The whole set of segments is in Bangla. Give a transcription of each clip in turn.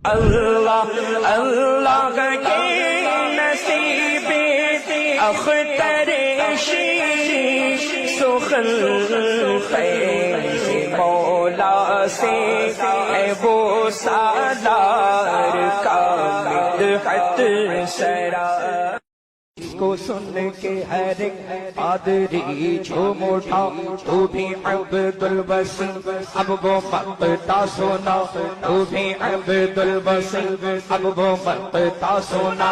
اللہ اللہ کے نصیب اختر شیش سخن فیض مولا سے اے وہ سالار کا مدحت سرا کو سن کے ہر ایک قادری جھوم اٹھا تو بھی عبد البصیر اب وہ مقطع سنا تو بھی عبد البصیر اب وہ مقطع سنا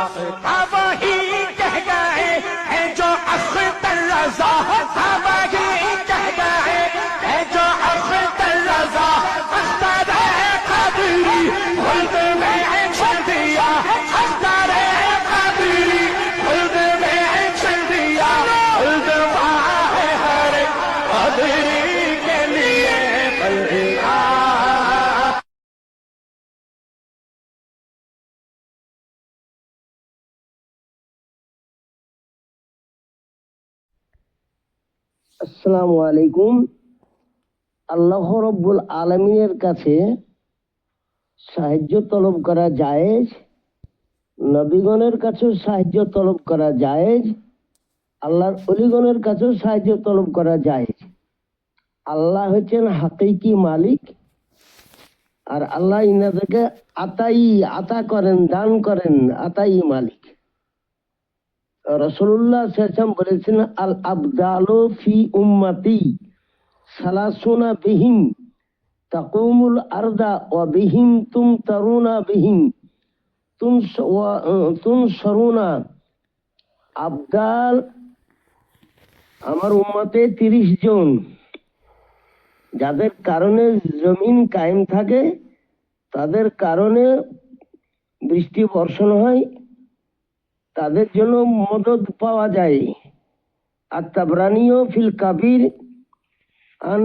وہی کہہ گئے ہیں جو اختر رضا وہی کہہ گئے ہیں جو اختر رضا اختر قادری خلد میں چھڑ دیا اختر قادری আসসালামু আলাইকুম। আল্লাহ রব্বুল আলামিনের কাছে সাহায্য তলব করা জায়েজ, নবীগণের কাছেও সাহায্য তলব করা জায়েজ, আল্লাহর ওলিগণের কাছেও সাহায্য তলব করা জায়েজ। আল্লাহ হচ্ছেন হাকিকি মালিক, আর আল্লাহ ইনাদেরকে আতা করেন, দান করেন, আতাই মালিক। রাসূলুল্লাহ সাল্লাল্লাহু আলাইহি ওয়াসাল্লাম বলেছেন, আল আবদালু ফি উম্মতি সালাসুনা বিহিম তাকুমুল আরদা ওয়া বিহিম তুমতারুনা বিহিম তুনসরুনা। আবদাল আমার উম্মতে 30 জন, যাদের কারণে জমিন কায়েম থাকে, তাদের কারণে বৃষ্টি বর্ষণ হয়, তাদের জন্য মদদ পাওয়া যায়। আর তাবরানিও ফিল কাবির আন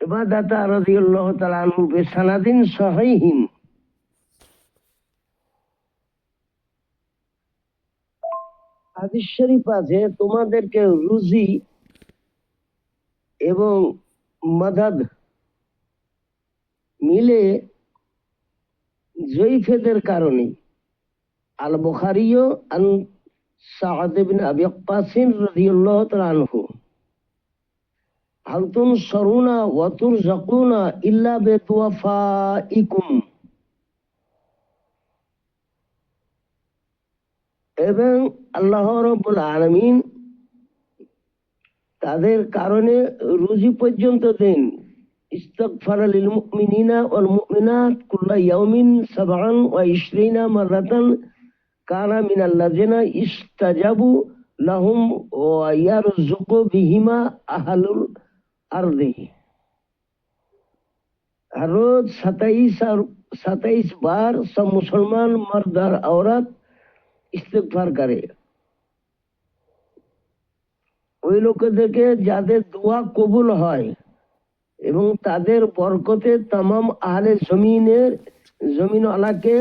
ইবাদাতা রাদিয়াল্লাহু তাআলা আনহু বিসানাদিন সহিহিন। হাদিস শরীফ আছে, তোমাদেরকে রুজি এবং মাদাদ মিলে জয়ীফেদের কারণে। আল বুখারীও আন সাআদ ইবনে আবি ওয়াক্কাস রাদিয়াল্লাহু তাআলা আনহু হাল তুনসরুনা ওয়া তুরযাকুনা ইল্লা বিতুওয়াফাইকুম। এবং আল্লাহ রাব্বুল আলামিন তাদের কারণে রুজি পর্যন্ত দেন। ইস্তাগফারা লিল মুমিনিনা ওয়াল মুমিনাত কুল্লা ইয়াউমিন 27 মাররাতান কানা মিনাল্লাযিনা ইস্তাজাবু লাহুম ওয়া ইয়ারযুকু বিহিমা আহলুল আরদি। हर रोज 27 बार सब मुसलमान मर्द और औरत इस्तिगफार करे। ওই লোকেদেরকে যাদের দোয়া কবুল হয় এবং তাদের বরকতে তামাম আহলে জমিন আলাকে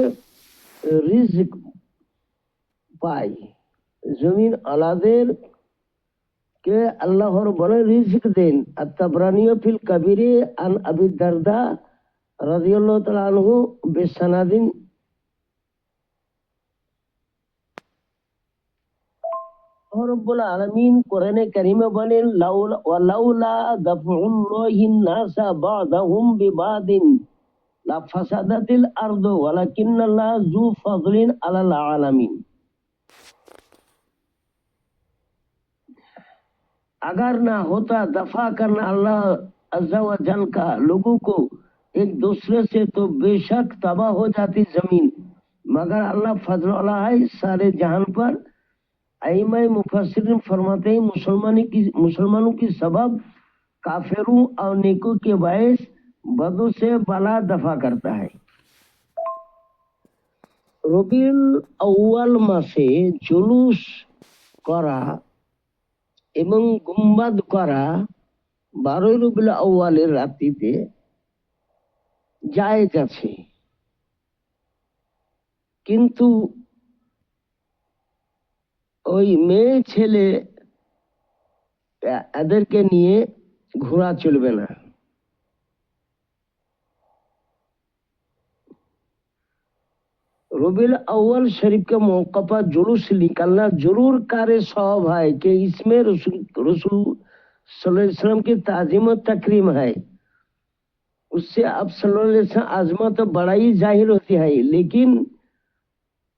রিজক পায়। জমিন আলাদের কে আল্লাহর বলে রিজক দেন। আর তাবরানিও ফিল কাবিরে আন আবি দারদা রাদিয়াল্লাহু তাআলা আনহু বিসানাদিন। রব্বুল আলামিন কোরআনে কারিমে বলেন, লাউলা দাফউল্লাহিন নাসা বা'দাহুম বিবাদিন লা ফাসাদাতিল আরদু ওয়ালাকিন্নাল্লাহ যু ফাযলিন আলাল আলামিন। अगर ना होता दफा करना अल्लाह अज़्ज़ा व जल का लोगों को एक दूसरे से, तो बेशक तबाह हो जाती जमीन। मगर अल्लाह फजल वाला है सारे जहान पर। आइमाए मुफस्सिरीन फरमाते हैं, मुसलमानों की सबब काफिरों और नेकों के बायस बदों से बला दफा करता है। रबीउल अव्वल मासे जुलूस करा এবং গুম্বাদ করা 12 রবিউল আউয়ালের রাত্রিতে জায়েজ আছে, কিন্তু ওই মেয়ে ছেলে এদেরকে নিয়ে ঘোরা চলবে না। रबीउल अव्वल शरीफ के मौका पर जुलूस निकालना जरूर कार्य सवाब है कि इसमें रसूल सल्लल्लाहु अलैहि वसल्लम की ताजीम और तकरीम है। उससे अब सल्लल्लाहु अलैहि वसल्लम आजमत तो बड़ा ही जाहिर होती है। लेकिन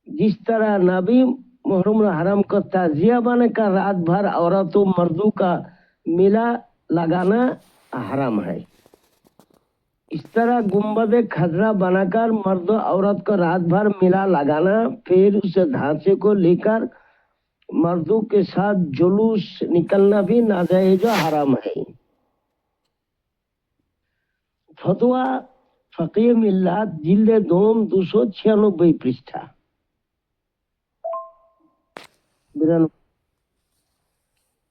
जिस तरह नबी मुहर्रम हराम को ताजिया बनाकर रात भर औरतों मर्दों का मिला लगाना हराम है, इस तरह गुम्बद खजरा बनाकर मर्द औरत को रात भर मिला लगाना फिर उस ढांचे को लेकर मर्दों के साथ जुलूस निकलना भी नाजायज और हराम है। फतवा फकीह मिल्लात जिल्द दोम 296 पृष्ठा।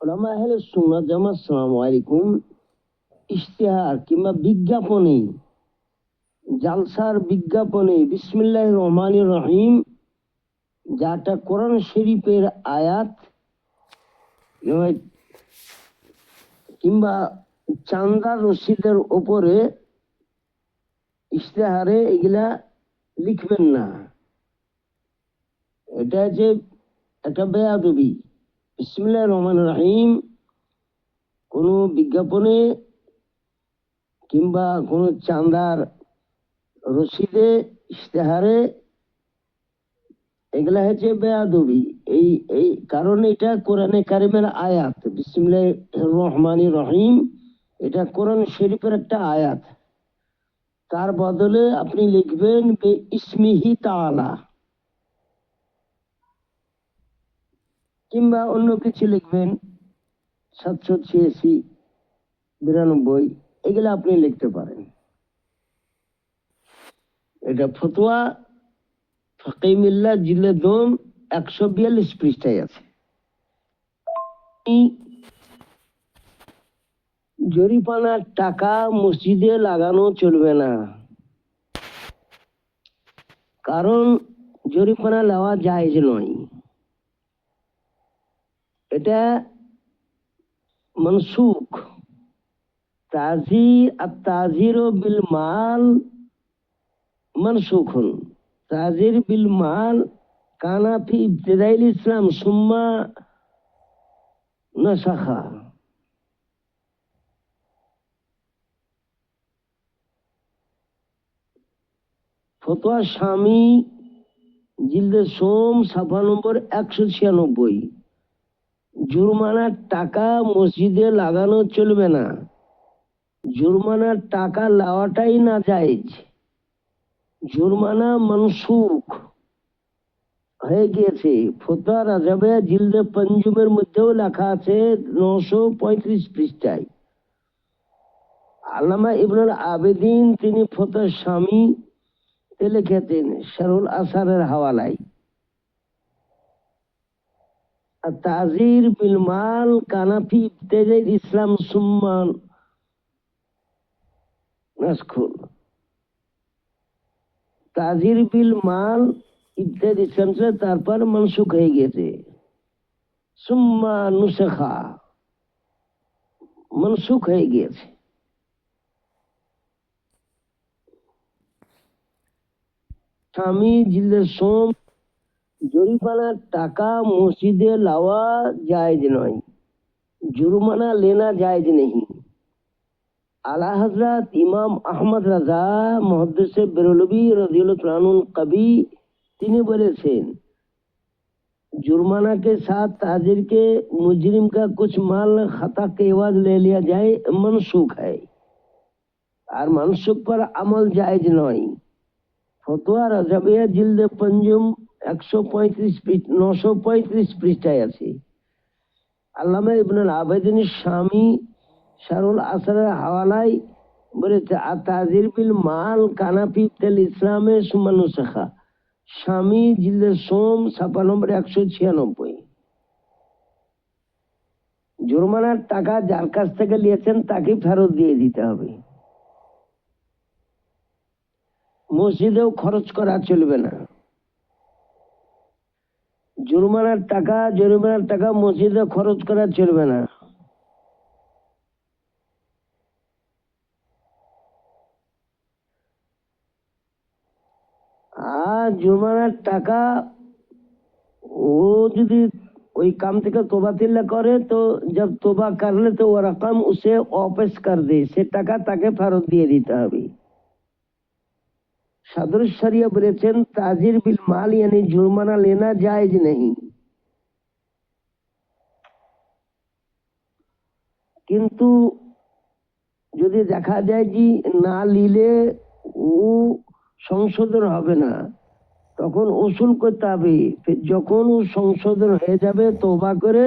उलमा अहले सुन्नात জামাত আসসালামু আলাইকুম ইশতেহার কিংবা বিজ্ঞাপনে জালসার বিজ্ঞাপনে বিসমিল্লাহির রহমানির রহিম যাটা কোরআন শরীফের আয়াত কিংবা চাঁদার রসিদের উপরে ইশতেহারে এগুলা লিখবেন না, এটা যে একটা বেয়াদবি। বিসমিল্লাহির রহমানির রহিম কোনো বিজ্ঞাপনে কিংবা কোনো চাঁদার রসিদে ইশতেহারে এগুলা হচ্ছে বেয়াদবি। এই কারণে এটা কোরআনে কারিমের আয়াত, বিসমিল্লাহির রহমানির রহিম এটা কোরআন শরীফের একটা আয়াত। তার বদলে আপনি লিখবেন বে ইসমিহি তাআলা কিংবা অন্য কিছু লিখবেন 786 92 এগুলো আপনি লিখতে পারেন। এটা ফতোয়া ফকিহ মিল্লাত জিলদ দোম 142 পৃষ্ঠায় আছে। জরিমানার টাকা মসজিদে লাগানো চলবে না, কারণ জরিমানা নেওয়া জায়েজ নয়। এটা মনসুখ। তাজির বিল মাল মনসুখুন। তাজির বিল মাল কানা ফি ইবতিদাইল ইসলাম সুম্মা নাসাখা। ফতোয়া স্বামী জিলদে সোম সাফা নম্বর 196। জুরমানার টাকা মসজিদে লাগানো চলবে না, জুরমানার টাকা লাওয়াটাই না জায়েজ। জুরমানা মনসুখ হয়ে গিয়েছে। ফতোয়া রাজাবে জিলদে পঞ্জুমের মধ্যেও লেখা আছে 935 পৃষ্ঠায়। আল্লামা ইবনুল আবেদিন তিনি ফতোয়া স্বামী লিখেছেন শারহুল আসারের হাওয়ালায়। তাজির বিল মাল কানাফি ইবতিদাইল ইসলাম সুম্মা নাসখুল। তাজির বিল মাল ইবতিদাইল ইসলাম ছিল, তারপর মনসুখ হয়ে গেছে। সুম্মা নুসখা মনসুখ হয়ে গিয়েছে। স্বামী জিলদে সোম জরিমানার টাকা মসজিদে লাওয়া জায়েজ নয়, जुर्माना लेना जायज नहीं। आला हजरत इमाम अहमद रजा मुहद्दिस बेरलवी रज़ियल्लाहु अन्हु कभी তিনি বলেছেন जुर्माना के साथ ताजिर के मुजरिम का कुछ माल खता के एवज ले लिया जाए मनसूख है और मनसूख पर अमल जायज नहीं। फतवा रजबिया जिल्द पंजुम 935 पृष्ठाয় আছে। আল্লামা ইবনুল আবেদিন স্বামী শারহুল আসরের হাওয়ালায় বলেছে তাজির বিল মাল কানাফি তেল ইসলামে সুমানুসাখা। স্বামী জিল্দে সোম ছাপা নম্বর 196। জুরমানার টাকা যার কাছ থেকে নিয়েছেন তাকে ফেরত দিয়ে দিতে হবে। মসজিদেও খরচ করা চলবে না। জরিমানার টাকা মসজিদে খরচ করা চলবে না। আর जुर्मानार टाका वो यदि ওই काम থেকে तोबा तिल्ला करे तो जब तोबा कर ले तो वो रकम उसे वापस कर दे, से टाका ताके फेरत দিয়ে দিতে হবে। सदर शरिया বলেছেন ताजिर बिल माल यानी जुर्माना लेना जायज नहीं, किंतु যদি দেখা যায় যে না নিলে ও সংশোধন হবে না তখন উসুল করতে হবে। যখন ও সংশোধন হয়ে যাবে তওবা করে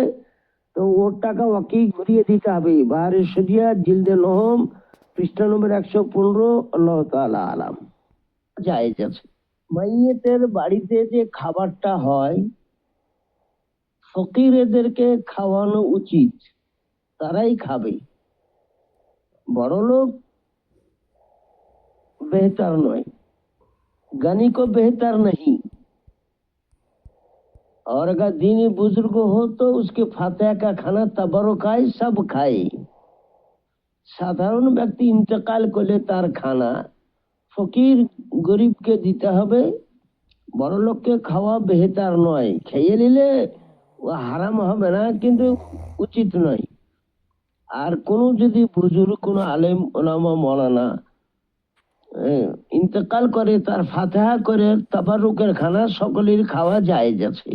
তো ওর টাকা ওকেই ঘুরিয়ে দিতে হবে। বাহারে শরিয়া জিলদে নহম পৃষ্ঠা নম্বর 115। আল্লাহ তাআলা আলাম। জায়েজ আছে। মাইয়েতের বাড়িতে যে খাবারটা হয় ফকিরদেরকে খাওয়ানো উচিত, তারাই খাবে, বড়লোক बेहतर नहीं, गनी को बेहतर नहीं। और अगर दीनी बुजुर्ग हो तो उसके फातिहा का खाना तबरुकाए सब खाए। साधारण व्यक्ति इंतकाल करले तार खाना फकीर गरीब के दीते हबे, बड़ लोक के खावा बेहतर नय। खेये निले वो हाराम हबे ना, किन्तु उचित नय। আর কোনো যদি বুজুর্গ কোনো আলেম ওলামা মৌলানা ইন্তেকাল করে তার ফাতিহা করে তাবারুকের খানা সকলের খাওয়া জায়েজ আছে।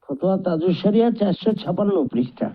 ফতোয়া তাজুস শরিয়া 456 পৃষ্ঠা।